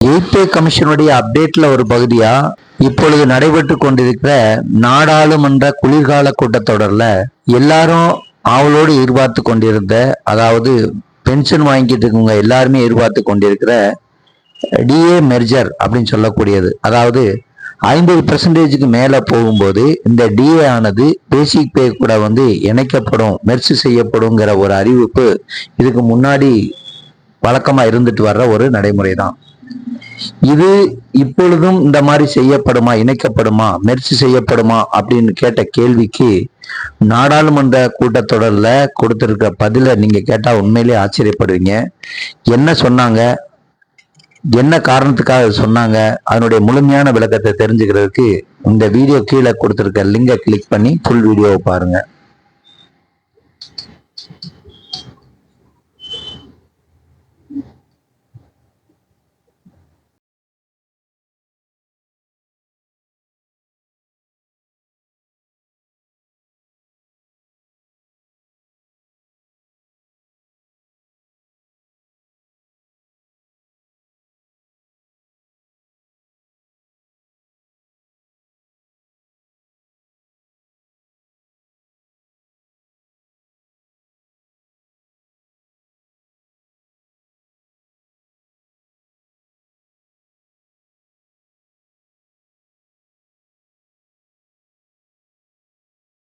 Eighth கமிஷனுடைய அப்டேட்ல ஒரு பகுதியா இப்பொழுது நடைபெற்று கொண்டிருக்கிற நாடாளுமன்ற குளிர்கால கூட்டத்தொடர்ல எல்லாரும் ஆவலோடு எதிர்பார்த்து கொண்டிருந்த, அதாவது பென்ஷன் வாங்கிட்டு இருக்கவங்க எல்லாருமே எதிர்பார்த்து கொண்டிருக்கிற டிஏ மெர்ஜர் அப்படின்னு சொல்லக்கூடியது, அதாவது 50% மேல போகும்போது இந்த டிஏ ஆனது பேசிக் பே கூட இணைக்கப்படும், மெர்ஜ் செய்யப்படுங்கிற ஒரு அறிவிப்பு இதுக்கு முன்னாடி வழக்கமா இருந்துட்டு வர்ற ஒரு நடைமுறை தான். இது இப்பொழுதும் இந்த மாதிரி செய்யப்படுமா, இணைக்கப்படுமா, மெர்ஜ் செய்யப்படுமா அப்படின்னு கேட்ட கேள்விக்கு நாடாளுமன்ற கூட்டத்தொடர்ல கொடுத்திருக்க பதில நீங்க கேட்டா உண்மையிலே ஆச்சரியப்படுவீங்க. என்ன சொன்னாங்க, என்ன காரணத்துக்காக சொன்னாங்க, அதனுடைய முழுமையான விளக்கத்தை தெரிஞ்சுக்கிறதுக்கு இந்த வீடியோ கீழே கொடுத்திருக்க லிங்கை கிளிக் பண்ணி ஃபுல் வீடியோவை பாருங்க.